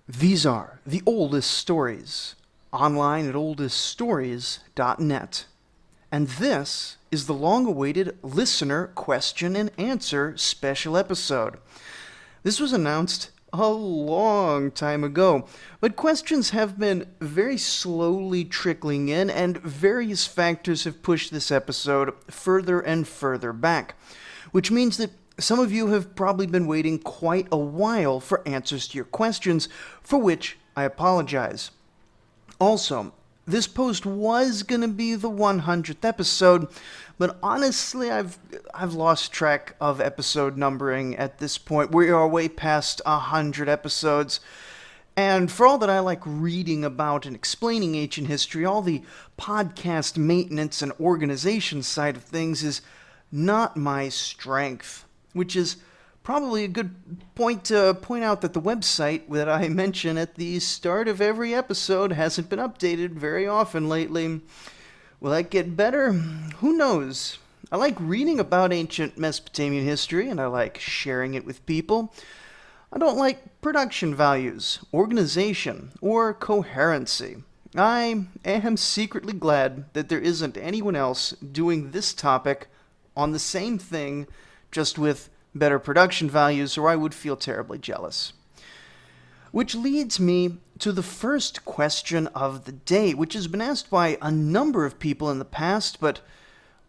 These are the oldest stories, online at oldeststories.net. And this is the long-awaited listener question and answer special episode. This was announced a long time ago, but questions have been very slowly trickling in, and various factors have pushed this episode further and further back, which means that some of you have probably been waiting quite a while for answers to your questions, for which I apologize. Also, this post was going to be the 100th episode, but honestly, I've lost track of episode numbering at this point. We are way past 100 episodes. And for all that I like reading about and explaining ancient history, all the podcast maintenance and organization side of things is not my strength, which is probably a good point to point out that the website that I mention at the start of every episode hasn't been updated very often lately. Will that get better? Who knows? I like reading about ancient Mesopotamian history, and I like sharing it with people. I don't like production values, organization, or coherency. I am secretly glad that there isn't anyone else doing this topic on the same thing, just with better production values, or I would feel terribly jealous. Which leads me to the first question of the day, which has been asked by a number of people in the past, but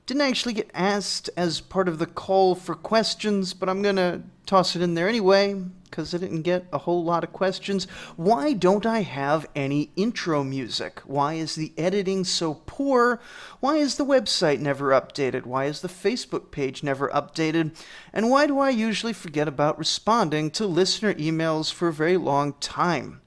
didn't actually get asked as part of the call for questions, but I'm going to toss it in there anyway, because I didn't get a whole lot of questions. Why don't I have any intro music? Why is the editing so poor? Why is the website never updated? Why is the Facebook page never updated? And why do I usually forget about responding to listener emails for a very long time?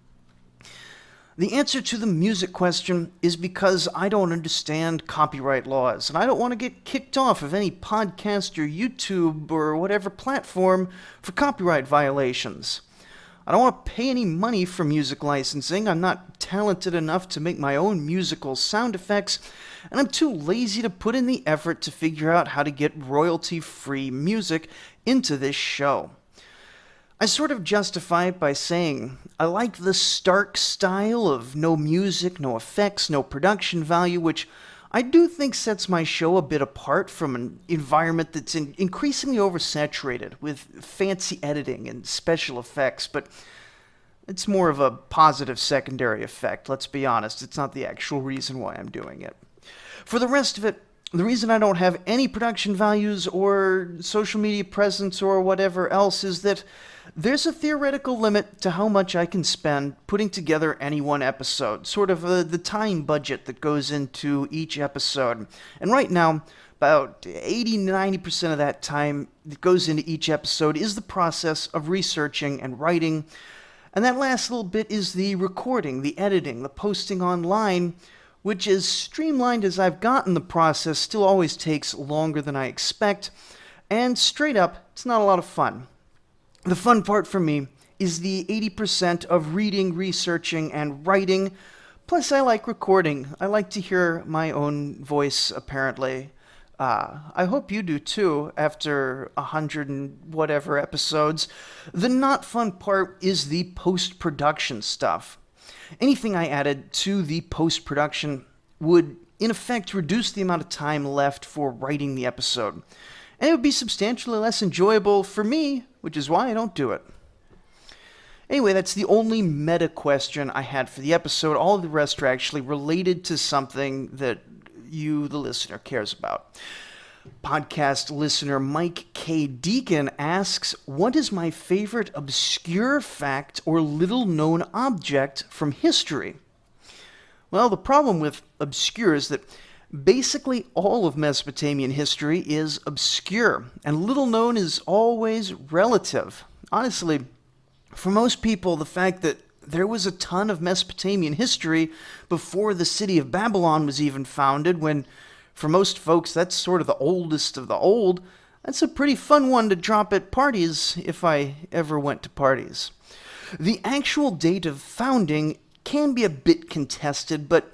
The answer to the music question is because I don't understand copyright laws, and I don't want to get kicked off of any podcast or YouTube or whatever platform for copyright violations. I don't want to pay any money for music licensing. I'm not talented enough to make my own musical sound effects, and I'm too lazy to put in the effort to figure out how to get royalty-free music into this show. I sort of justify it by saying I like the stark style of no music, no effects, no production value, which I do think sets my show a bit apart from an environment that's increasingly oversaturated with fancy editing and special effects, but it's more of a positive secondary effect, let's be honest. It's not the actual reason why I'm doing it. For the rest of it, the reason I don't have any production values or social media presence or whatever else is that there's a theoretical limit to how much I can spend putting together any one episode, sort of the time budget that goes into each episode. And right now, about 80-90% of that time that goes into each episode is the process of researching and writing. And that last little bit is the recording, the editing, the posting online, which, as streamlined as I've gotten the process, still always takes longer than I expect. And straight up, it's not a lot of fun. The fun part for me is the 80% of reading, researching, and writing. Plus, I like recording. I like to hear my own voice, apparently. I hope you do too, after 100 and whatever episodes. The not fun part is the post-production stuff. Anything I added to the post-production would, in effect, reduce the amount of time left for writing the episode. And it would be substantially less enjoyable for me, which is why I don't do it. Anyway, that's the only meta question I had for the episode. All of the rest are actually related to something that you, the listener, cares about. Podcast listener Mike K Deacon asks, what is my favorite obscure fact or little-known object from history? Well, the problem with obscure is that basically all of Mesopotamian history is obscure, and little known is always relative. Honestly, for most people, the fact that there was a ton of Mesopotamian history before the city of Babylon was even founded, when for most folks that's sort of the oldest of the old, that's a pretty fun one to drop at parties if I ever went to parties. The actual date of founding can be a bit contested, but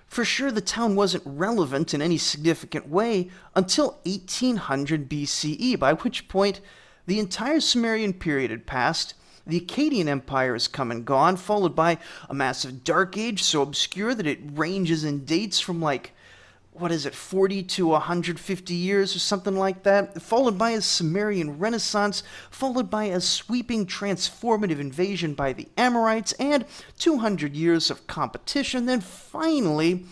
for sure the town wasn't relevant in any significant way until 1800 BCE, by which point the entire Sumerian period had passed, the Akkadian Empire has come and gone, followed by a massive Dark Age so obscure that it ranges in dates from 40 to 150 years or something like that, followed by a Sumerian Renaissance, followed by a sweeping transformative invasion by the Amorites, and 200 years of competition. Then finally,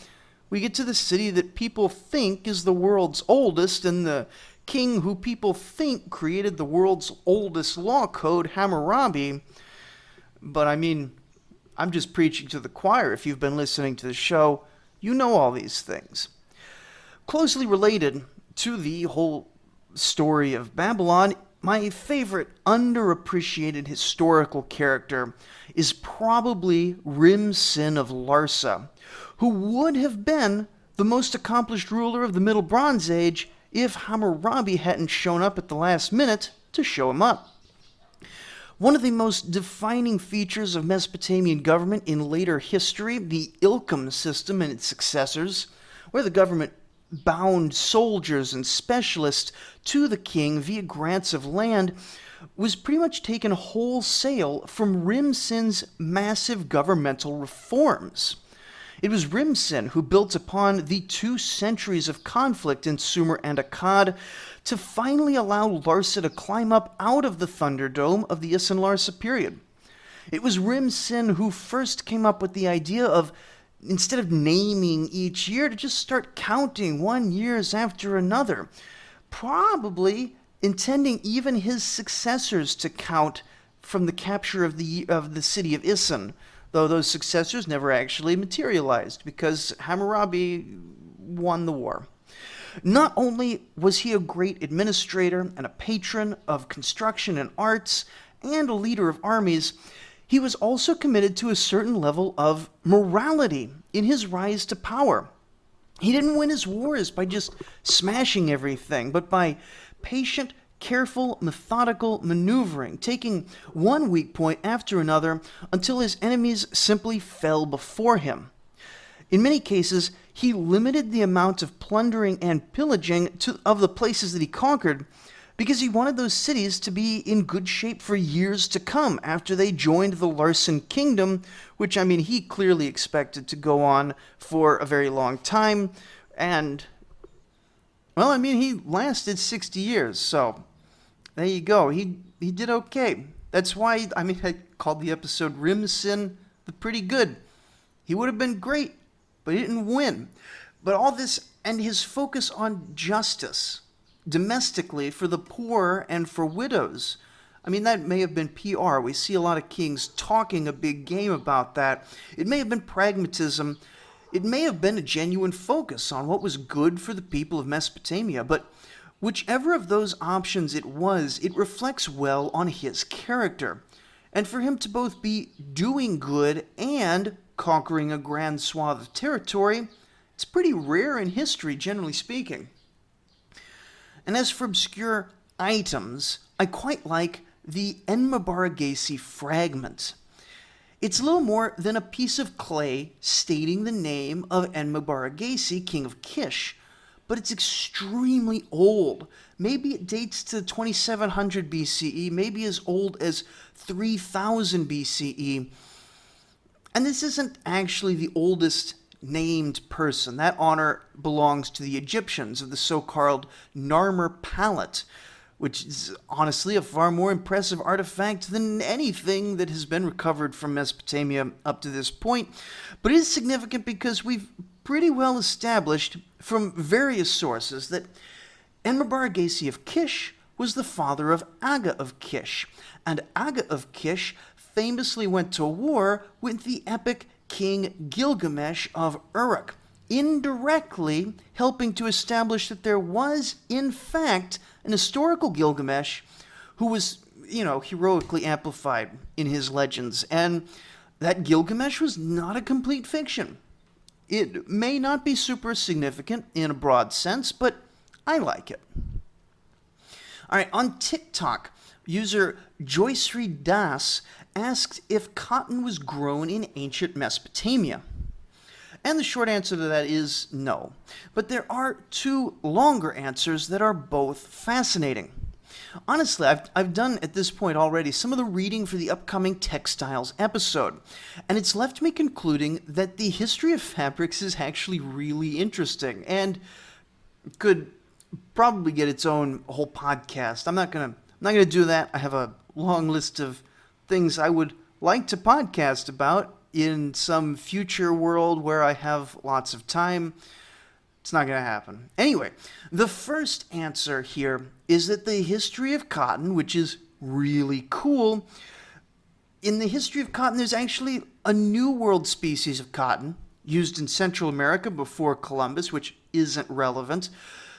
we get to the city that people think is the world's oldest, and the king who people think created the world's oldest law code, Hammurabi. But I'm just preaching to the choir. If you've been listening to the show, you know all these things. Closely related to the whole story of Babylon, my favorite underappreciated historical character is probably Rim-Sin of Larsa, who would have been the most accomplished ruler of the Middle Bronze Age if Hammurabi hadn't shown up at the last minute to show him up. One of the most defining features of Mesopotamian government in later history, the Ilkham system and its successors, where the government bound soldiers and specialists to the king via grants of land, was pretty much taken wholesale from Rim-Sin's massive governmental reforms. It was Rim-Sin who built upon the 2 centuries of conflict in Sumer and Akkad to finally allow Larsa to climb up out of the Thunderdome of the Isin-Larsa period. It was Rim-Sin who first came up with the idea of, instead of naming each year, to just start counting 1 years after another, probably intending even his successors to count from the capture of the city of Isin, though those successors never actually materialized because Hammurabi won the war. Not only was he a great administrator and a patron of construction and arts and a leader of armies, he was also committed to a certain level of morality in his rise to power. He didn't win his wars by just smashing everything, but by patient, careful, methodical maneuvering, taking one weak point after another until his enemies simply fell before him. In many cases, he limited the amount of plundering and pillaging of the places that he conquered because he wanted those cities to be in good shape for years to come after they joined the Larsan kingdom, which, he clearly expected to go on for a very long time. And, he lasted 60 years, so there you go. He did okay. That's why, I called the episode Rim-Sin the Pretty Good. He would have been great, but he didn't win. But all this, and his focus on justice, domestically, for the poor and for widows. That may have been PR. We see a lot of kings talking a big game about that. It may have been pragmatism. It may have been a genuine focus on what was good for the people of Mesopotamia. But whichever of those options it was, it reflects well on his character. And for him to both be doing good and conquering a grand swath of territory, it's pretty rare in history, generally speaking. And as for obscure items, I quite like the Enmebaragesi fragment. It's a little more than a piece of clay stating the name of Enmebaragesi, king of Kish, but it's extremely old. Maybe it dates to 2700 BCE, maybe as old as 3000 BCE. And this isn't actually the oldest named person. That honor belongs to the Egyptians of the so-called Narmer Palette, which is honestly a far more impressive artifact than anything that has been recovered from Mesopotamia up to this point. But it is significant because we've pretty well established from various sources that Enmebaragesi of Kish was the father of Aga of Kish, and Aga of Kish famously went to war with the epic King Gilgamesh of Uruk, indirectly helping to establish that there was, in fact, an historical Gilgamesh who was, heroically amplified in his legends, and that Gilgamesh was not a complete fiction. It may not be super significant in a broad sense, but I like it. All right, on TikTok, user Joycery Das asked if cotton was grown in ancient Mesopotamia. And the short answer to that is no. But there are 2 longer answers that are both fascinating. Honestly, I've done at this point already some of the reading for the upcoming textiles episode, and it's left me concluding that the history of fabrics is actually really interesting and could probably get its own whole podcast. I'm not gonna do that. I have a long list of things I would like to podcast about in some future world where I have lots of time. It's not going to happen. Anyway, the first answer here is that the history of cotton, which is really cool, in the history of cotton, there's actually a New World species of cotton used in Central America before Columbus, which isn't relevant.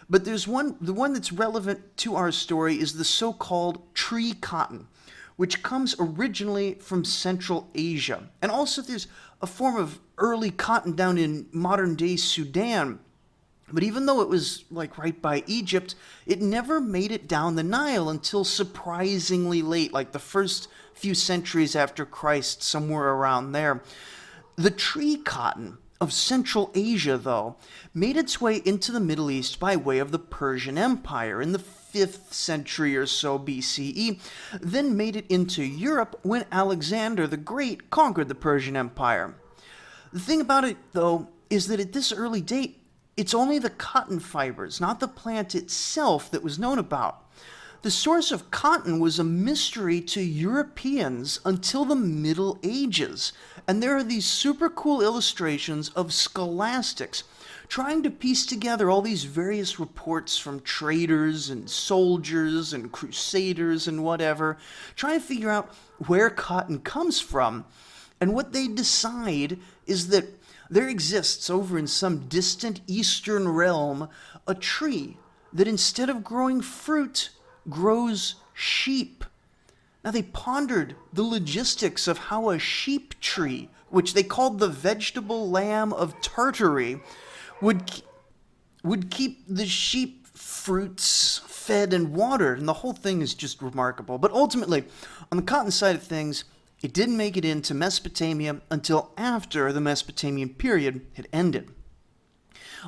But there's the one that's relevant to our story is the so-called tree cotton, which comes originally from Central Asia. And also there's a form of early cotton down in modern-day Sudan. But even though it was like right by Egypt, it never made it down the Nile until surprisingly late, like the first few centuries after Christ, somewhere around there. The tree cotton of Central Asia, though, made its way into the Middle East by way of the Persian Empire in the 5th century or so BCE, then made it into Europe when Alexander the Great conquered the Persian Empire. The thing about it, though, is that at this early date, it's only the cotton fibers, not the plant itself, that was known about. The source of cotton was a mystery to Europeans until the Middle Ages, and there are these super cool illustrations of scholastics trying to piece together all these various reports from traders and soldiers and crusaders and whatever, trying to figure out where cotton comes from. And what they decide is that there exists over in some distant eastern realm a tree that instead of growing fruit, grows sheep. Now they pondered the logistics of how a sheep tree, which they called the vegetable lamb of Tartary, would keep the sheep fruits fed and watered, and the whole thing is just remarkable. But ultimately, on the cotton side of things, it didn't make it into Mesopotamia until after the Mesopotamian period had ended.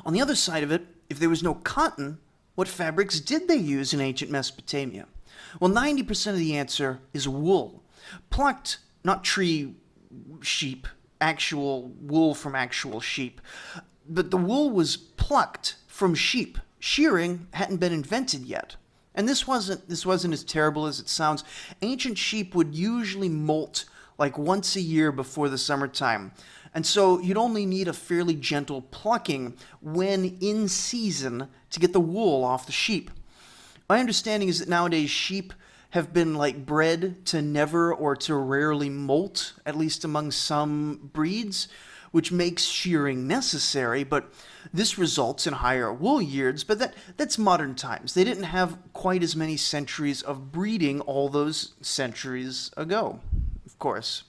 On the other side of it, if there was no cotton, what fabrics did they use in ancient Mesopotamia? Well, 90% of the answer is wool. Plucked, not tree sheep, actual wool from actual sheep. But the wool was plucked from sheep. Shearing hadn't been invented yet. And this wasn't as terrible as it sounds. Ancient sheep would usually molt like once a year before the summertime. And so you'd only need a fairly gentle plucking when in season to get the wool off the sheep. My understanding is that nowadays sheep have been like bred to never or to rarely molt, at least among some breeds, which makes shearing necessary, but this results in higher wool yields, but that's modern times. They didn't have quite as many centuries of breeding all those centuries ago, of course.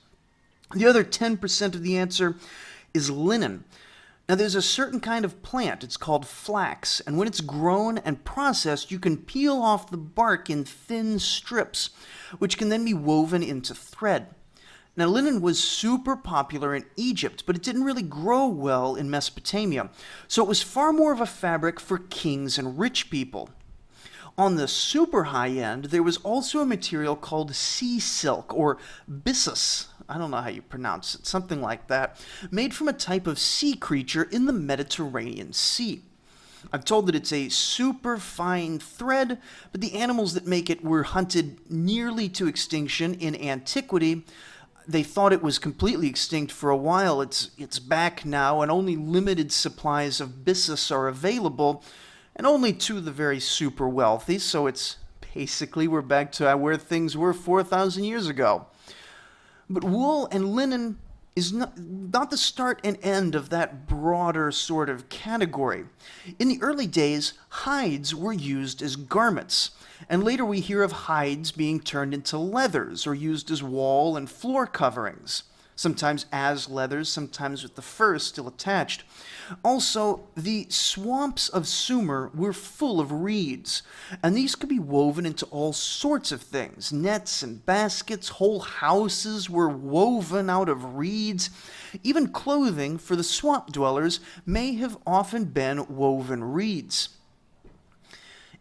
The other 10% of the answer is linen. Now there's a certain kind of plant, it's called flax, and when it's grown and processed, you can peel off the bark in thin strips, which can then be woven into thread. Now, linen was super popular in Egypt, but it didn't really grow well in Mesopotamia, so it was far more of a fabric for kings and rich people. On the super high end, there was also a material called sea silk, or byssus, I don't know how you pronounce it, something like that, made from a type of sea creature in the Mediterranean Sea. I'm told that it's a super fine thread, but the animals that make it were hunted nearly to extinction in antiquity. They thought it was completely extinct for a while. It's back now, and only limited supplies of byssus are available, and only to the very super wealthy, so it's basically we're back to where things were 4,000 years ago. But wool and linen is not the start and end of that broader sort of category. In the early days, hides were used as garments, and later we hear of hides being turned into leathers or used as wall and floor coverings, sometimes as leathers, sometimes with the fur still attached. Also, the swamps of Sumer were full of reeds, and these could be woven into all sorts of things. Nets and baskets, whole houses were woven out of reeds. Even clothing for the swamp dwellers may have often been woven reeds.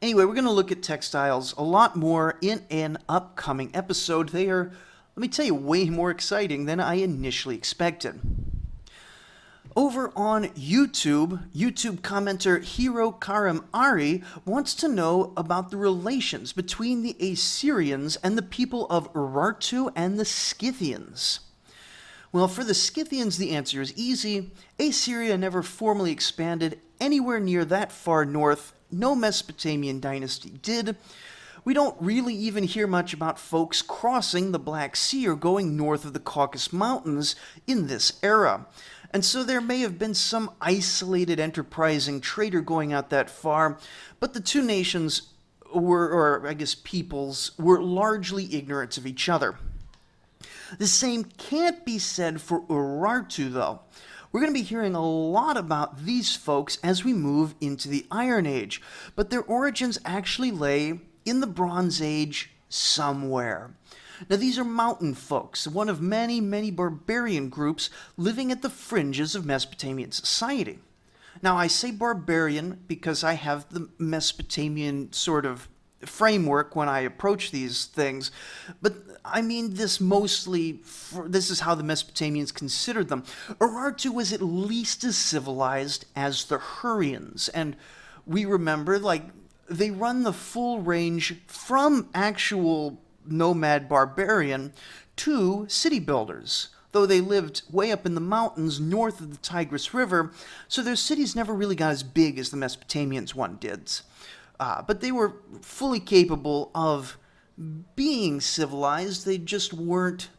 Anyway, we're going to look at textiles a lot more in an upcoming episode. They are, let me tell you, way more exciting than I initially expected. Over on YouTube commenter hero Karam Ari wants to know about the relations between the Assyrians and the people of Urartu and the Scythians. Well, for the Scythians, the answer is easy. Assyria never formally expanded anywhere near that far north. No Mesopotamian dynasty did. We don't really even hear much about folks crossing the Black Sea or going north of the Caucasus Mountains in this era. And so there may have been some isolated enterprising trader going out that far, but the two nations were, or I guess peoples, were largely ignorant of each other. The same can't be said for Urartu, though. We're going to be hearing a lot about these folks as we move into the Iron Age, but their origins actually lay in the Bronze Age somewhere. Now, these are mountain folks, one of many, many barbarian groups living at the fringes of Mesopotamian society. Now, I say barbarian because I have the Mesopotamian sort of framework when I approach these things, but I mean this mostly, this is how the Mesopotamians considered them. Urartu was at least as civilized as the Hurrians, and we remember, they run the full range from actual nomad barbarian to city builders, though they lived way up in the mountains north of the Tigris River, so their cities never really got as big as the Mesopotamians one did. But they were fully capable of being civilized. They just weren't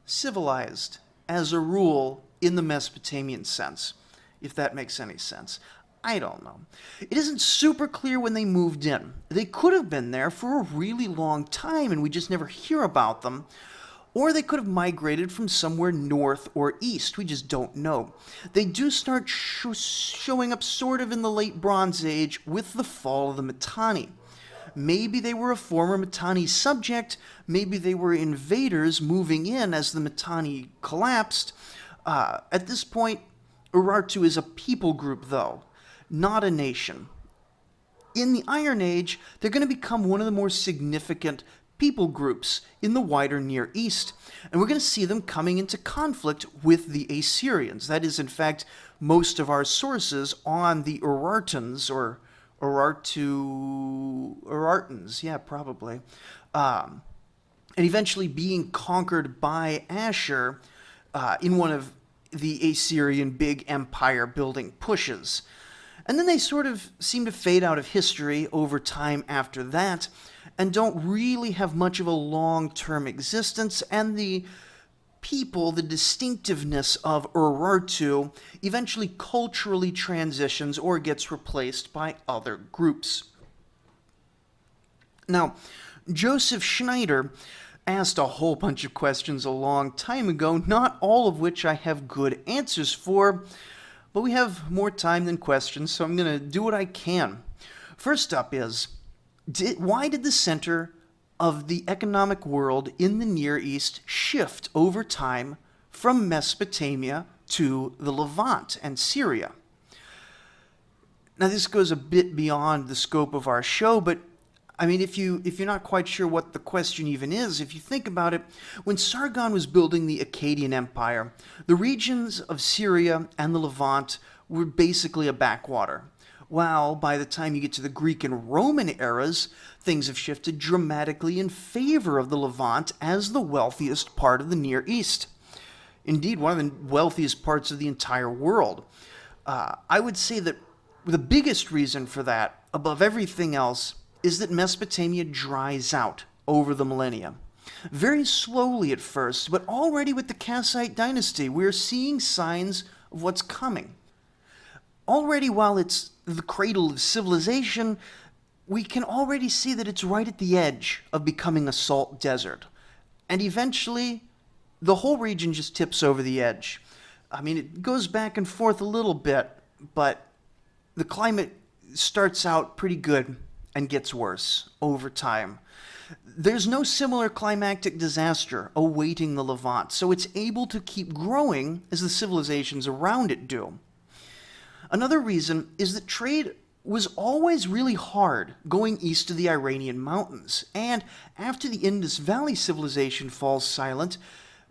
civilized as a rule in the Mesopotamian sense, if that makes any sense. I don't know. It isn't super clear when they moved in. They could have been there for a really long time and we just never hear about them. Or they could have migrated from somewhere north or east. We just don't know. They do start showing up sort of in the late Bronze Age with the fall of the Mitanni. Maybe they were a former Mitanni subject. Maybe they were invaders moving in as the Mitanni collapsed. At this point, Urartu is a people group, though, not a nation. In the Iron Age, they're going to become one of the more significant people groups in the wider Near East, and we're going to see them coming into conflict with the Assyrians. That is, in fact, most of our sources on the Urartans, or Urartans, yeah, probably, and eventually being conquered by Ashur in one of the Assyrian big empire building pushes. And then they sort of seem to fade out of history over time after that, and don't really have much of a long-term existence, and the people, the distinctiveness of Urartu, eventually culturally transitions or gets replaced by other groups. Now, Joseph Schneider asked a whole bunch of questions a long time ago, not all of which I have good answers for, but we have more time than questions, so I'm going to do what I can. First up is, why did the center of the economic world in the Near East shift over time from Mesopotamia to the Levant and Syria? Now, this goes a bit beyond the scope of our show, but I mean, if you're not quite sure what the question even is, if you think about it, when Sargon was building the Akkadian Empire, the regions of Syria and the Levant were basically a backwater. While by the time you get to the Greek and Roman eras, things have shifted dramatically in favor of the Levant as the wealthiest part of the Near East. Indeed, one of the wealthiest parts of the entire world. I would say that the biggest reason for that, above everything else, is that Mesopotamia dries out over the millennia. Very slowly at first, but already with the Kassite dynasty, we're seeing signs of what's coming. Already, while it's the cradle of civilization, we can already see that it's right at the edge of becoming a salt desert. And eventually, the whole region just tips over the edge. I mean, it goes back and forth a little bit, but the climate starts out pretty good and gets worse over time. There's no similar climactic disaster awaiting the Levant, so it's able to keep growing as the civilizations around it do. Another reason is that trade was always really hard going east of the Iranian mountains, and after the Indus Valley civilization falls silent,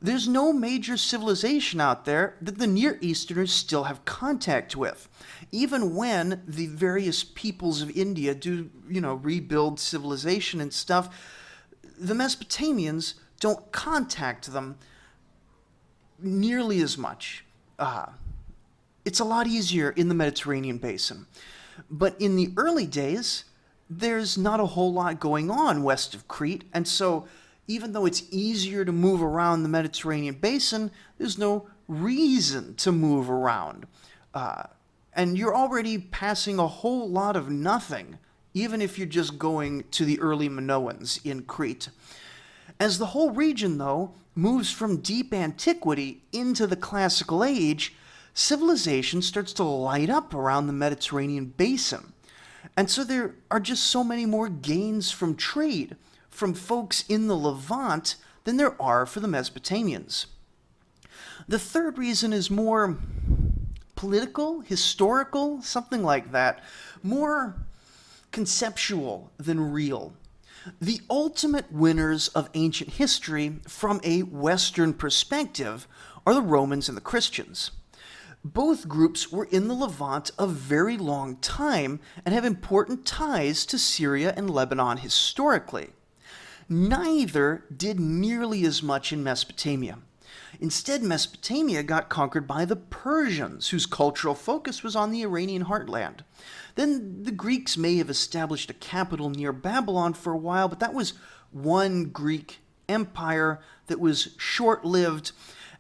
there's no major civilization out there that the Near Easterners still have contact with. Even when the various peoples of India do, rebuild civilization and stuff, the Mesopotamians don't contact them nearly as much. It's a lot easier in the Mediterranean basin. But in the early days, there's not a whole lot going on west of Crete, and so even though it's easier to move around the Mediterranean basin, there's no reason to move around. And you're already passing a whole lot of nothing, even if you're just going to the early Minoans in Crete. As the whole region, though, moves from deep antiquity into the classical age, civilization starts to light up around the Mediterranean basin. And so there are just so many more gains from trade from folks in the Levant than there are for the Mesopotamians. The third reason is more political, historical, something like that, more conceptual than real. The ultimate winners of ancient history from a Western perspective are the Romans and the Christians. Both groups were in the Levant a very long time and have important ties to Syria and Lebanon historically. Neither did nearly as much in Mesopotamia. Instead, Mesopotamia got conquered by the Persians, whose cultural focus was on the Iranian heartland. Then the Greeks may have established a capital near Babylon for a while, but that was one Greek empire that was short-lived,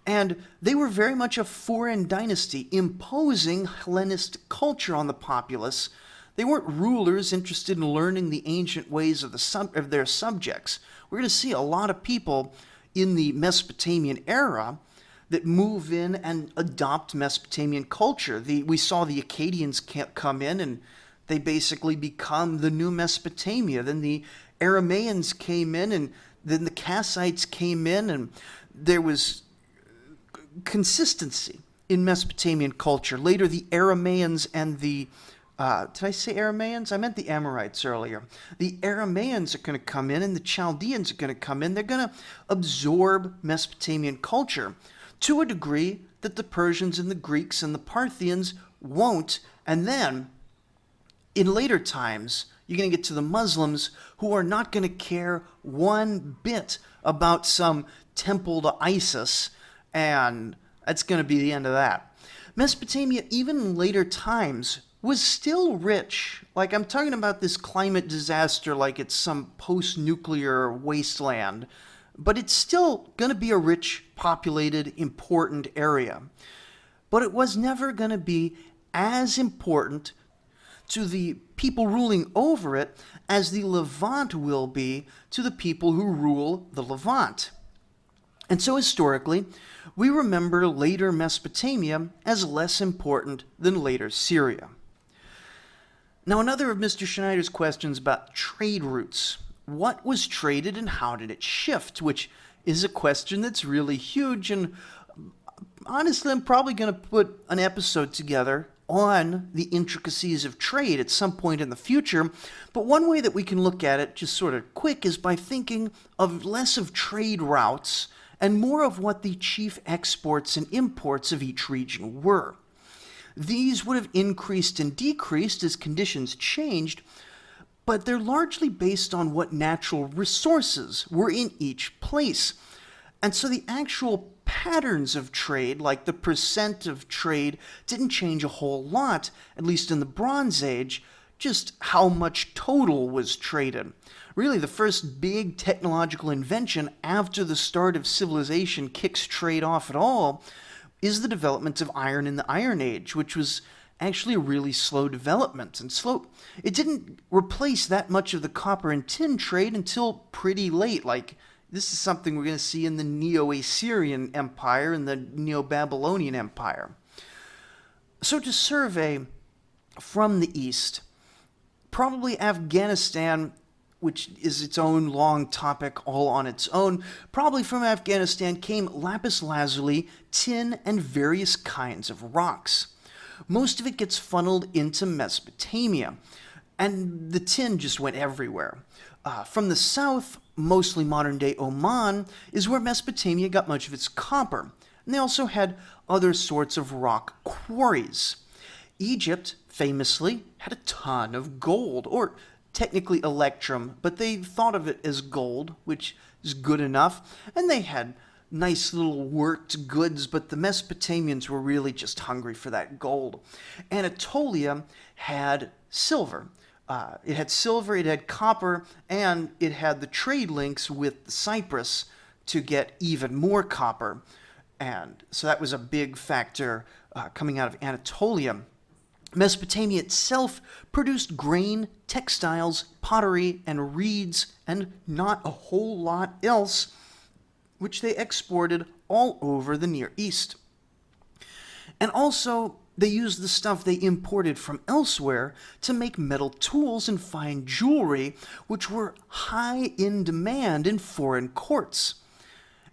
and they were very much a foreign dynasty, imposing Hellenistic culture on the populace. They weren't rulers interested in learning the ancient ways of their subjects. We're going to see a lot of people in the Mesopotamian era that move in and adopt Mesopotamian culture. We saw the Akkadians come in, and they basically become the new Mesopotamia. Then the Aramaeans came in, and then the Kassites came in, and there was consistency in Mesopotamian culture. Later, the Aramaeans and the did I say Aramaeans? I meant the Amorites earlier. The Aramaeans are going to come in, and the Chaldeans are going to come in. They're going to absorb Mesopotamian culture to a degree that the Persians and the Greeks and the Parthians won't. And then, in later times, you're going to get to the Muslims, who are not going to care one bit about some temple to Isis, and that's going to be the end of that. Mesopotamia, even in later times, was still rich. Like, I'm talking about this climate disaster like it's some post-nuclear wasteland, but it's still going to be a rich, populated, important area. But it was never going to be as important to the people ruling over it as the Levant will be to the people who rule the Levant. And so historically, we remember later Mesopotamia as less important than later Syria. Now, another of Mr. Schneider's questions about trade routes. What was traded and how did it shift? Which is a question that's really huge, and honestly, I'm probably going to put an episode together on the intricacies of trade at some point in the future. But one way that we can look at it, just sort of quick, is by thinking of less of trade routes and more of what the chief exports and imports of each region were. These would have increased and decreased as conditions changed, but they're largely based on what natural resources were in each place. And so the actual patterns of trade, like the percent of trade, didn't change a whole lot, at least in the Bronze Age, just how much total was traded. Really, the first big technological invention after the start of civilization kicks trade off at all is the development of iron in the Iron Age, which was actually a really slow development. And it didn't replace that much of the copper and tin trade until pretty late. Like, this is something we're going to see in the Neo-Assyrian Empire and the Neo-Babylonian Empire. So to survey from the east, probably Afghanistan, which is its own long topic all on its own, probably from Afghanistan came lapis lazuli, tin, and various kinds of rocks. most of it gets funneled into Mesopotamia, and the tin just went everywhere. From the south, mostly modern-day Oman, is where Mesopotamia got much of its copper, and they also had other sorts of rock quarries. Egypt, famously, had a ton of gold, or technically electrum, but they thought of it as gold, which is good enough, and they had nice little worked goods, but the Mesopotamians were really just hungry for that gold. Anatolia had silver. It had silver, it had copper, and it had the trade links with Cyprus to get even more copper. And so that was a big factor coming out of Anatolia. Mesopotamia itself produced grain, textiles, pottery, and reeds, and not a whole lot else, which they exported all over the Near East. And also, they used the stuff they imported from elsewhere to make metal tools and fine jewelry, which were high in demand in foreign courts.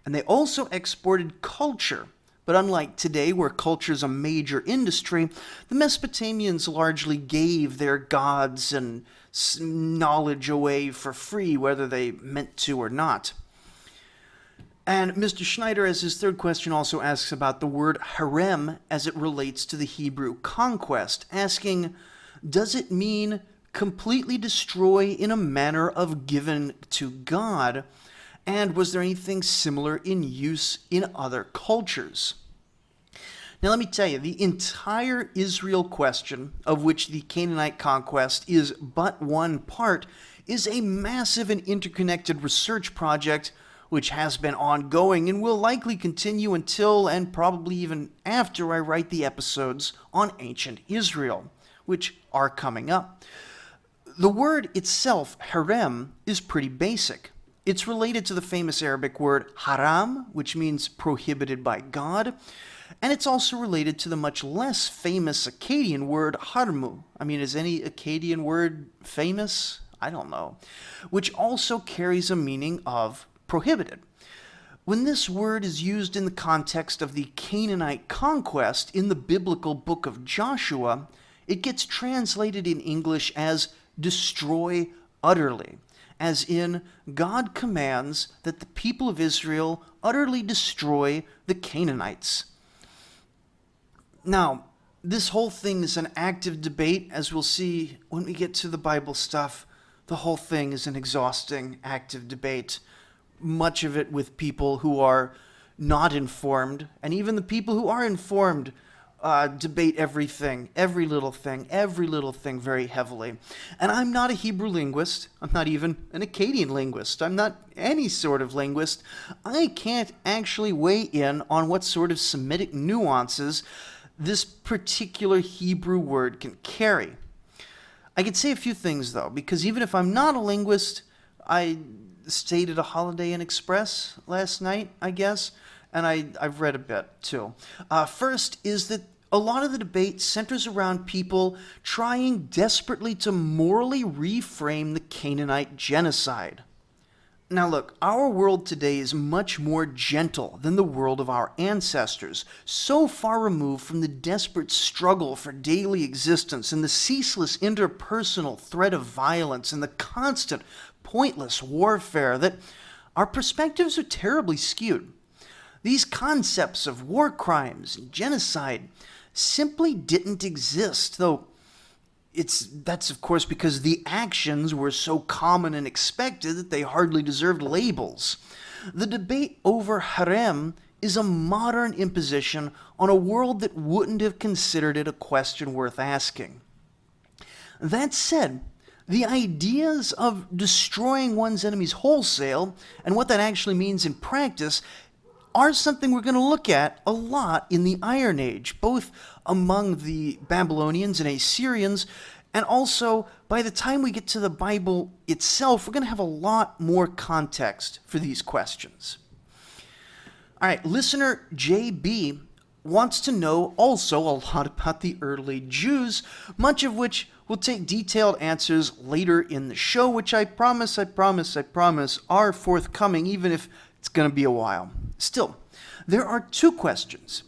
And they also exported culture. But unlike today, where culture is a major industry, the Mesopotamians largely gave their gods and knowledge away for free, whether they meant to or not. And Mr. Schneider, as his third question, also asks about the word harem as it relates to the Hebrew conquest, asking, does it mean completely destroy in a manner of given to God? And was there anything similar in use in other cultures? Now let me tell you, the entire Israel question, of which the Canaanite conquest is but one part, is a massive and interconnected research project which has been ongoing and will likely continue until and probably even after I write the episodes on ancient Israel, which are coming up. The word itself, harem, is pretty basic. It's related to the famous Arabic word haram, which means prohibited by God, and it's also related to the much less famous Akkadian word harmu. I mean, is any Akkadian word famous? I don't know. Which also carries a meaning of prohibited. When this word is used in the context of the Canaanite conquest in the biblical book of Joshua, it gets translated in English as destroy utterly, as in God commands that the people of Israel utterly destroy the Canaanites. Now, this whole thing is an active debate, as we'll see when we get to the Bible stuff. The whole thing is an exhausting, active debate. Much of it with people who are not informed, and even the people who are informed debate everything, every little thing very heavily. And I'm not a Hebrew linguist. I'm not even an Akkadian linguist. I'm not any sort of linguist. I can't actually weigh in on what sort of Semitic nuances this particular Hebrew word can carry. I could say a few things, though, because even if I'm not a linguist, I stayed at a Holiday Inn Express last night, I guess, and I've read a bit, too. First is that a lot of the debate centers around people trying desperately to morally reframe the Canaanite genocide. Now look, our world today is much more gentle than the world of our ancestors, so far removed from the desperate struggle for daily existence and the ceaseless interpersonal threat of violence and the constant pointless warfare that our perspectives are terribly skewed. These concepts of war crimes and genocide simply didn't exist, though that's of course because the actions were so common and expected that they hardly deserved labels. The debate over harem is a modern imposition on a world that wouldn't have considered it a question worth asking. That said, the ideas of destroying one's enemies wholesale and what that actually means in practice are something we're going to look at a lot in the Iron Age, both among the Babylonians and Assyrians, and also by the time we get to the Bible itself, we're going to have a lot more context for these questions. All right, listener JB wants to know also a lot about the early Jews, much of which we'll take detailed answers later in the show, which I promise are forthcoming, even if it's going to be a while. Still, there are two questions.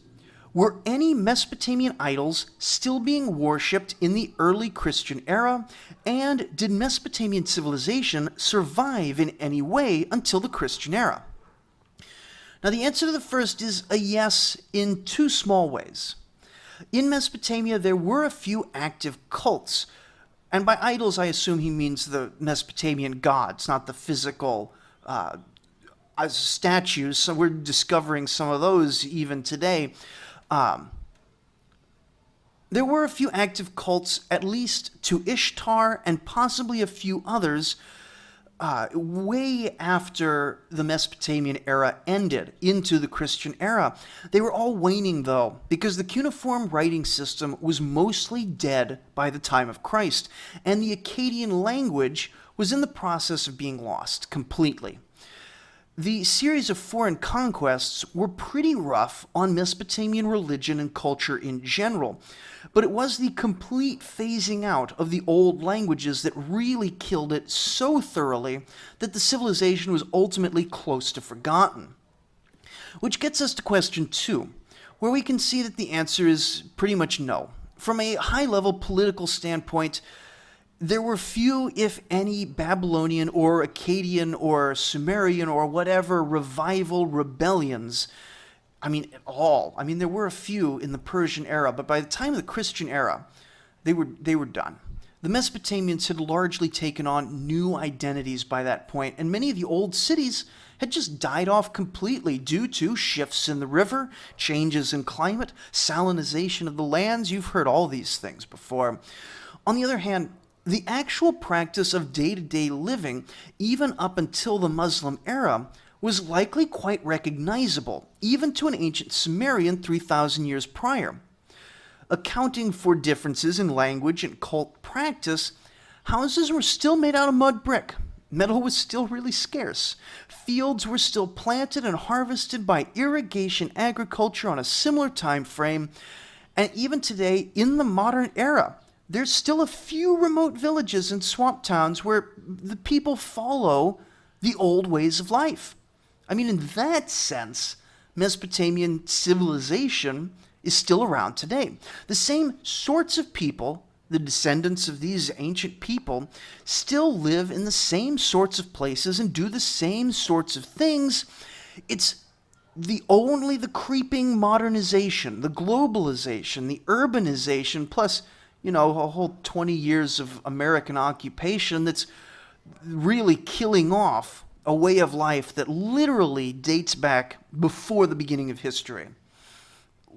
Were any Mesopotamian idols still being worshipped in the early Christian era? And did Mesopotamian civilization survive in any way until the Christian era? Now, the answer to the first is a yes in two small ways. In Mesopotamia, there were a few active cults. And by idols, I assume he means the Mesopotamian gods, not the physical statues. So we're discovering some of those even today. There were a few active cults, at least to Ishtar, and possibly a few others way after the Mesopotamian era ended into the Christian era. They were all waning, though, because the cuneiform writing system was mostly dead by the time of Christ, and the Akkadian language was in the process of being lost completely. The series of foreign conquests were pretty rough on Mesopotamian religion and culture in general, but it was the complete phasing out of the old languages that really killed it so thoroughly that the civilization was ultimately close to forgotten. Which gets us to question 2, where we can see that the answer is pretty much no. From a high-level political standpoint, there were few, if any, Babylonian or Akkadian or Sumerian or whatever revival rebellions. At all. There were a few in the Persian era, but by the time of the Christian era, they were done. The Mesopotamians had largely taken on new identities by that point, and many of the old cities had just died off completely due to shifts in the river, changes in climate, salinization of the lands. You've heard all these things before. On the other hand, the actual practice of day-to-day living, even up until the Muslim era, was likely quite recognizable, even to an ancient Sumerian 3,000 years prior. Accounting for differences in language and cult practice, houses were still made out of mud brick. Metal was still really scarce. Fields were still planted and harvested by irrigation agriculture on a similar time frame. And even today, in the modern era, there's still a few remote villages and swamp towns where the people follow the old ways of life. In that sense, Mesopotamian civilization is still around today. The same sorts of people, the descendants of these ancient people, still live in the same sorts of places and do the same sorts of things. It's only the creeping modernization, the globalization, the urbanization, plus a whole 20 years of American occupation that's really killing off a way of life that literally dates back before the beginning of history.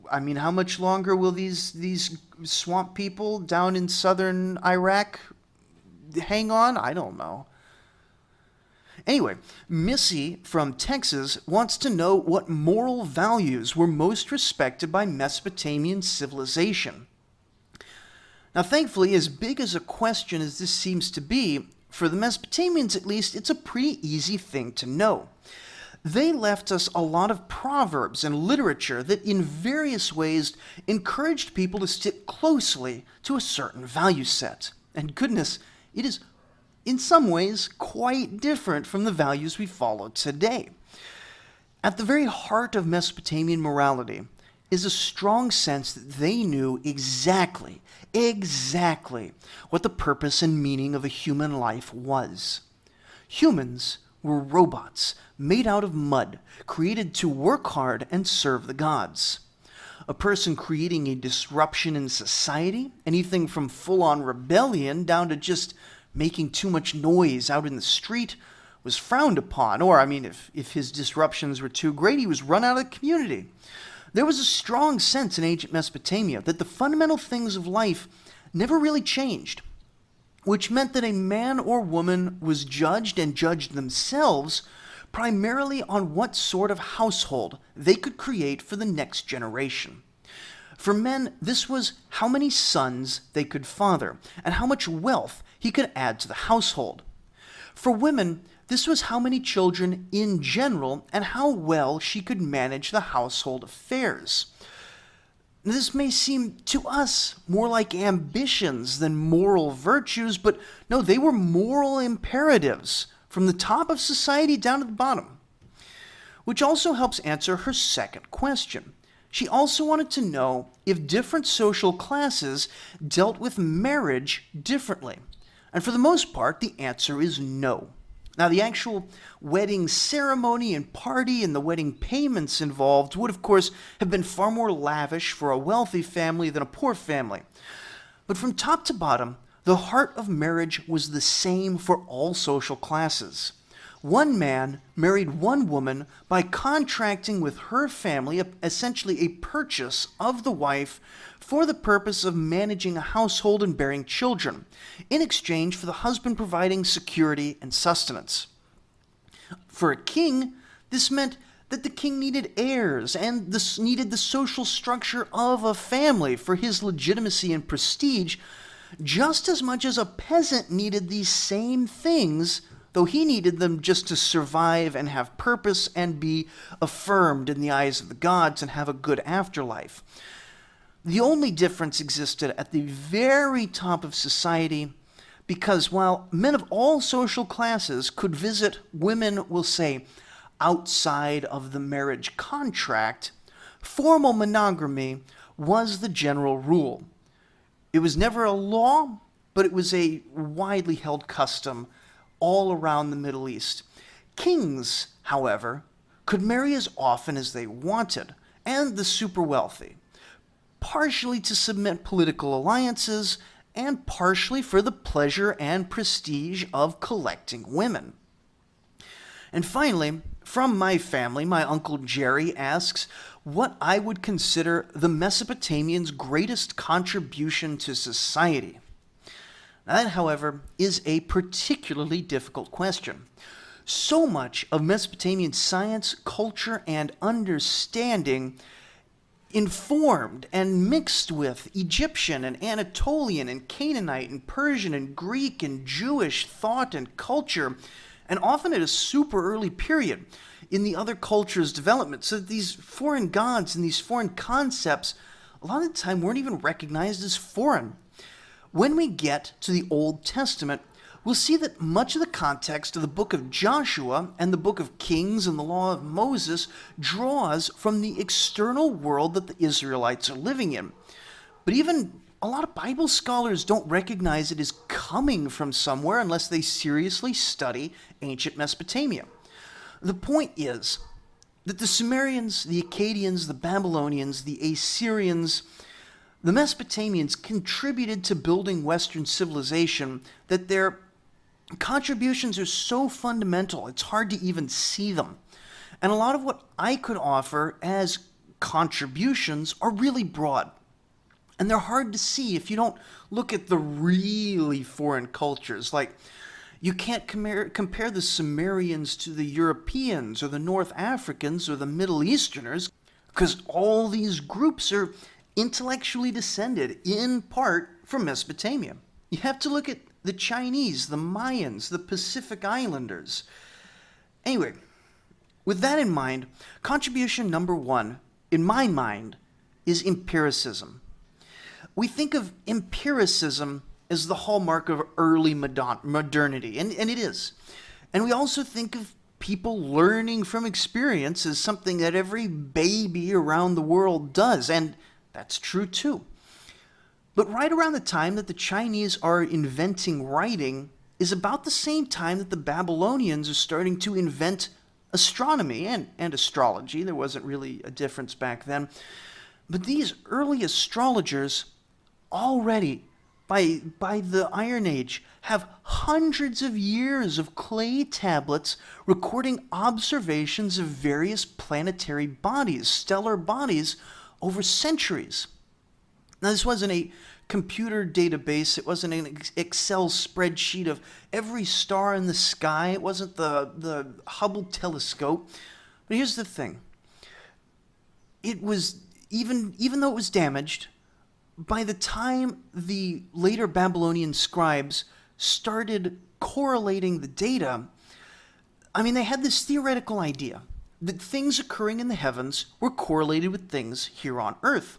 How much longer will these swamp people down in southern Iraq hang on? I don't know. Anyway, Missy from Texas wants to know what moral values were most respected by Mesopotamian civilization. Now, thankfully, as big as a question as this seems to be, for the Mesopotamians at least, it's a pretty easy thing to know. They left us a lot of proverbs and literature that in various ways encouraged people to stick closely to a certain value set. And goodness, it is in some ways quite different from the values we follow today. At the very heart of Mesopotamian morality is a strong sense that they knew exactly what the purpose and meaning of a human life was. Humans were robots made out of mud, created to work hard and serve the gods. A person creating a disruption in society, anything from full-on rebellion down to just making too much noise out in the street, was frowned upon. Or, if his disruptions were too great, he was run out of the community. There was a strong sense in ancient Mesopotamia that the fundamental things of life never really changed, which meant that a man or woman was judged and judged themselves primarily on what sort of household they could create for the next generation. For men, this was how many sons they could father and how much wealth he could add to the household. For women, this was how many children in general and how well she could manage the household affairs. This may seem to us more like ambitions than moral virtues, but no, they were moral imperatives from the top of society down to the bottom. Which also helps answer her second question. She also wanted to know if different social classes dealt with marriage differently. And for the most part, the answer is no. Now, the actual wedding ceremony and party and the wedding payments involved would, of course, have been far more lavish for a wealthy family than a poor family. But from top to bottom, the heart of marriage was the same for all social classes. One man married one woman by contracting with her family, essentially a purchase of the wife for the purpose of managing a household and bearing children, in exchange for the husband providing security and sustenance. For a king, this meant that the king needed heirs and needed the social structure of a family for his legitimacy and prestige, just as much as a peasant needed these same things, though he needed them just to survive and have purpose and be affirmed in the eyes of the gods and have a good afterlife. The only difference existed at the very top of society, because while men of all social classes could visit women, we'll say, outside of the marriage contract, formal monogamy was the general rule. It was never a law, but it was a widely held custom all around the Middle East. Kings, however, could marry as often as they wanted, and the super wealthy, partially to cement political alliances and partially for the pleasure and prestige of collecting women. And finally, from my family, my Uncle Jerry asks what I would consider the Mesopotamians' greatest contribution to society. That, however, is a particularly difficult question. So much of Mesopotamian science, culture, and understanding informed and mixed with Egyptian and Anatolian and Canaanite and Persian and Greek and Jewish thought and culture, and often at a super early period in the other cultures' development. So that these foreign gods and these foreign concepts, a lot of the time, weren't even recognized as foreign. When we get to the Old Testament, we'll see that much of the context of the book of Joshua and the book of Kings and the law of Moses draws from the external world that the Israelites are living in. But even a lot of Bible scholars don't recognize it as coming from somewhere unless they seriously study ancient Mesopotamia. The point is that the Sumerians, the Akkadians, the Babylonians, the Assyrians, the Mesopotamians contributed to building Western civilization that their contributions are so fundamental, it's hard to even see them. And a lot of what I could offer as contributions are really broad. And they're hard to see if you don't look at the really foreign cultures. Like, you can't compare the Sumerians to the Europeans or the North Africans or the Middle Easterners, because all these groups are intellectually descended in part from Mesopotamia. You have to look at the Chinese, the Mayans, the Pacific Islanders. Anyway, with that in mind, contribution number one, in my mind, is empiricism. We think of empiricism as the hallmark of early modernity, and it is. And we also think of people learning from experience as something that every baby around the world does, and that's true too. But right around the time that the Chinese are inventing writing is about the same time that the Babylonians are starting to invent astronomy and astrology. There wasn't really a difference back then. But these early astrologers already, by the Iron Age, have hundreds of years of clay tablets recording observations of various planetary bodies, stellar bodies, over centuries. Now, this wasn't a computer database. It wasn't an Excel spreadsheet of every star in the sky. It wasn't the Hubble telescope. But here's the thing. It was, even though it was damaged, by the time the later Babylonian scribes started correlating the data, they had this theoretical idea that things occurring in the heavens were correlated with things here on Earth.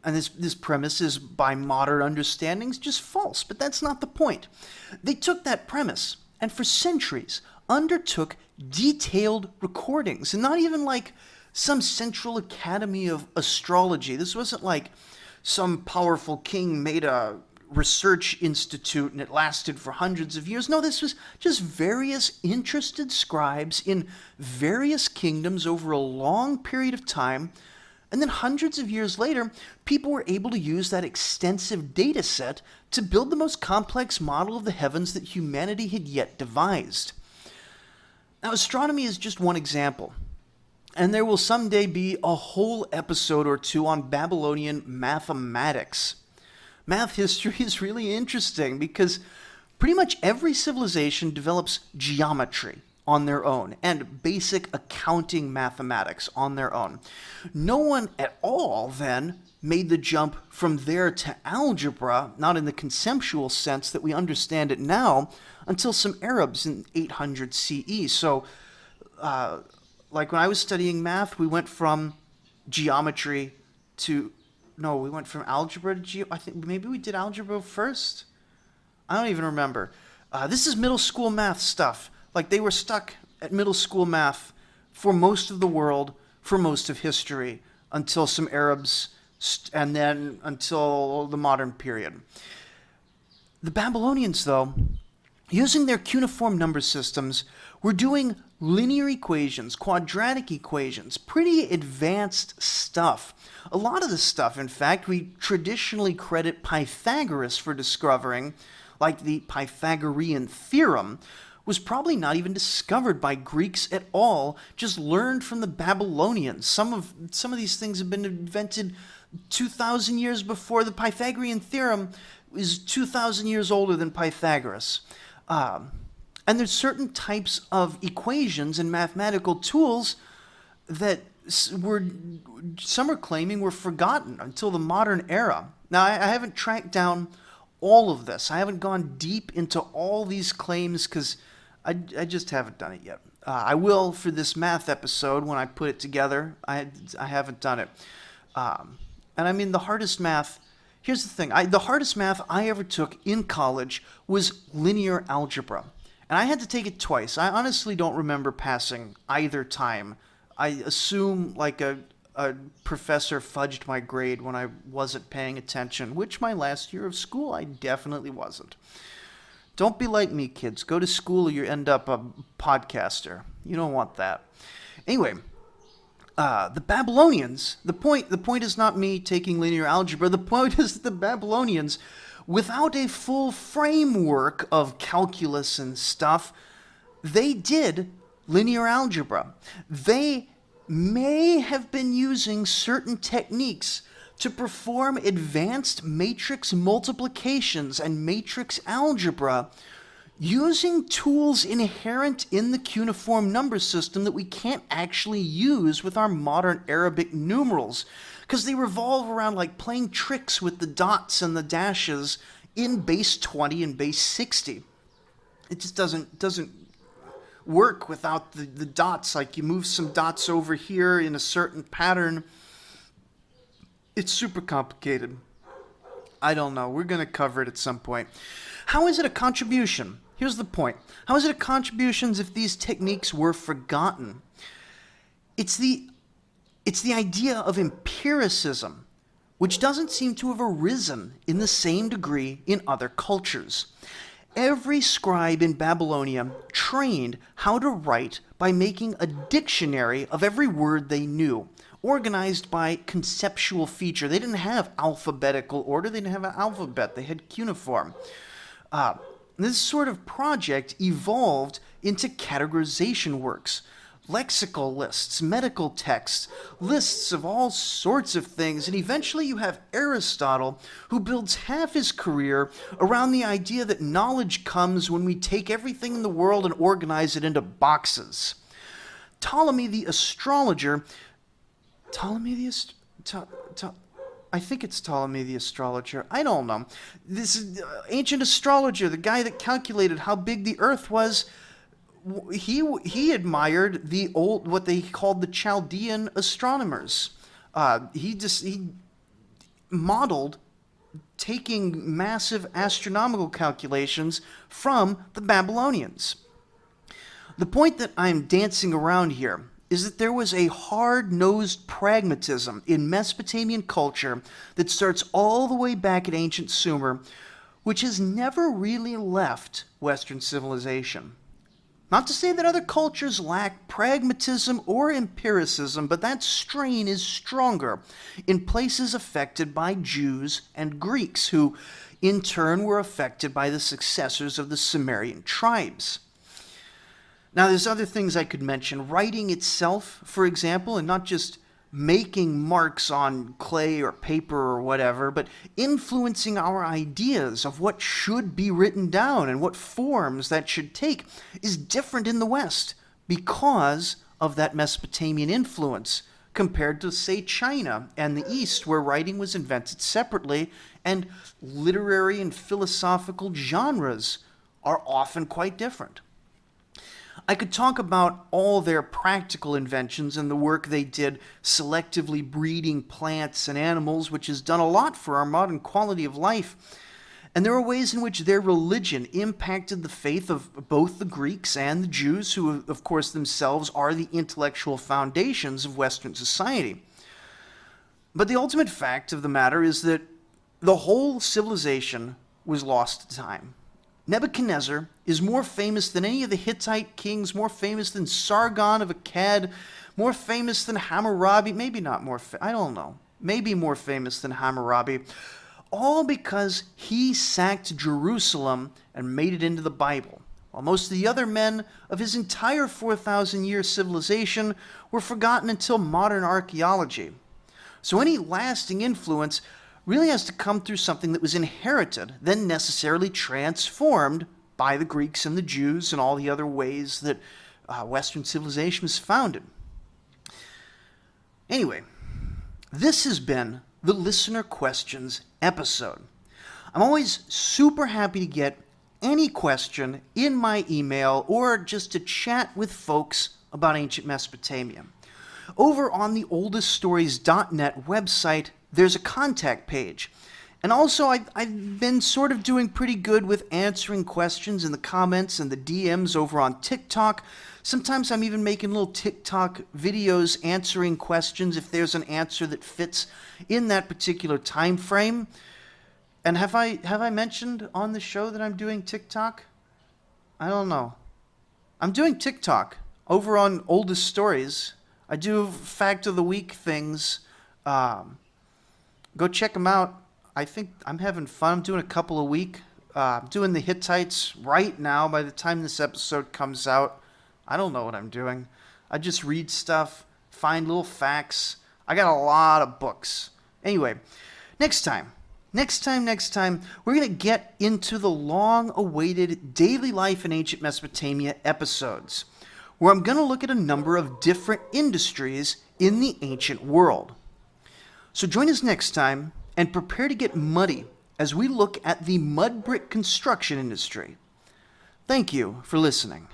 And this premise is, by modern understandings, just false, but that's not the point. They took that premise and for centuries undertook detailed recordings, and not even like some central academy of astrology. This wasn't like some powerful king made a research institute and it lasted for hundreds of years. No, this was just various interested scribes in various kingdoms over a long period of time. And then hundreds of years later, people were able to use that extensive data set to build the most complex model of the heavens that humanity had yet devised. Now, astronomy is just one example. And there will someday be a whole episode or two on Babylonian mathematics. Math history is really interesting because pretty much every civilization develops geometry on their own and basic accounting mathematics on their own. No one at all then made the jump from there to algebra, not in the conceptual sense that we understand it now, until some Arabs in 800 CE. So, like when I was studying math, we went from geometry to, no, we went from algebra to I think maybe we did algebra first? I don't even remember. This is middle school math stuff. Like they were stuck at middle school math for most of the world, for most of history, until some Arabs, and then until the modern period. The Babylonians, though, using their cuneiform number systems, were doing linear equations, quadratic equations, pretty advanced stuff. A lot of the stuff, in fact, we traditionally credit Pythagoras for discovering, like the Pythagorean theorem, was probably not even discovered by Greeks at all, just learned from the Babylonians. Some of these things have been invented 2,000 years before. The Pythagorean theorem is 2,000 years older than Pythagoras. And there's certain types of equations and mathematical tools that some are claiming were forgotten until the modern era. Now, I haven't tracked down all of this. I haven't gone deep into all these claims because I just haven't done it yet. I will for this math episode when I put it together. I haven't done it. And I mean, the hardest math, here's the thing. The hardest math I ever took in college was linear algebra. And I had to take it twice. I honestly don't remember passing either time. I assume like a professor fudged my grade when I wasn't paying attention, which my last year of school I definitely wasn't. Don't be like me, kids. Go to school or you end up a podcaster. You don't want that. Anyway, the Babylonians, the point is not me taking linear algebra. The point is that the Babylonians, without a full framework of calculus and stuff, they did linear algebra. They may have been using certain techniques to perform advanced matrix multiplications and matrix algebra using tools inherent in the cuneiform number system that we can't actually use with our modern Arabic numerals, because they revolve around like playing tricks with the dots and the dashes in base 20 and base 60. It just doesn't work without the dots. Like you move some dots over here in a certain pattern. It's super complicated. I don't know. We're going to cover it at some point. How is it a contribution? Here's the point. How is it a contribution if these techniques were forgotten? It's the idea of empiricism, which doesn't seem to have arisen in the same degree in other cultures. Every scribe in Babylonia trained how to write by making a dictionary of every word they knew, organized by conceptual feature. They didn't have alphabetical order. They didn't have an alphabet. They had cuneiform. This sort of project evolved into categorization works, lexical lists, medical texts, lists of all sorts of things, and eventually you have Aristotle, who builds half his career around the idea that knowledge comes when we take everything in the world and organize it into boxes. Ptolemy the astrologer, I think it's Ptolemy the astrologer. I don't know. This is ancient astrologer, the guy that calculated how big the Earth was. He admired the old, what they called the Chaldean astronomers. He modeled taking massive astronomical calculations from the Babylonians. The point that I'm dancing around here is that there was a hard-nosed pragmatism in Mesopotamian culture that starts all the way back at ancient Sumer, which has never really left Western civilization. Not to say that other cultures lack pragmatism or empiricism, but that strain is stronger in places affected by Jews and Greeks, who in turn were affected by the successors of the Sumerian tribes. Now, there's other things I could mention. Writing itself, for example, and not just making marks on clay or paper or whatever, but influencing our ideas of what should be written down and what forms that should take is different in the West because of that Mesopotamian influence compared to, say, China and the East, where writing was invented separately and literary and philosophical genres are often quite different. I could talk about all their practical inventions and the work they did selectively breeding plants and animals, which has done a lot for our modern quality of life. And there are ways in which their religion impacted the faith of both the Greeks and the Jews, who, of course, themselves are the intellectual foundations of Western society. But the ultimate fact of the matter is that the whole civilization was lost to time. Nebuchadnezzar is more famous than any of the Hittite kings, more famous than Sargon of Akkad, more famous than Hammurabi, maybe not more, I don't know, maybe more famous than Hammurabi, all because he sacked Jerusalem and made it into the Bible, while most of the other men of his entire 4,000-year civilization were forgotten until modern archaeology. So any lasting influence really has to come through something that was inherited, then necessarily transformed by the Greeks and the Jews and all the other ways that Western civilization was founded. Anyway, this has been the Listener Questions episode. I'm always super happy to get any question in my email or just to chat with folks about ancient Mesopotamia. Over on the oldeststories.net website, there's a contact page. And also, I've been sort of doing pretty good with answering questions in the comments and the DMs over on TikTok. Sometimes I'm even making little TikTok videos answering questions if there's an answer that fits in that particular time frame. And have I mentioned on the show that I'm doing TikTok? I don't know. I'm doing TikTok over on Oldest Stories. I do Fact of the Week things. Go check them out. I think I'm having fun. I'm doing a couple a week. I'm doing the Hittites right now. By the time this episode comes out, I don't know what I'm doing. I just read stuff, find little facts. I got a lot of books. Anyway, next time, we're going to get into the long-awaited Daily Life in Ancient Mesopotamia episodes, where I'm going to look at a number of different industries in the ancient world. So join us next time and prepare to get muddy as we look at the mud brick construction industry. Thank you for listening.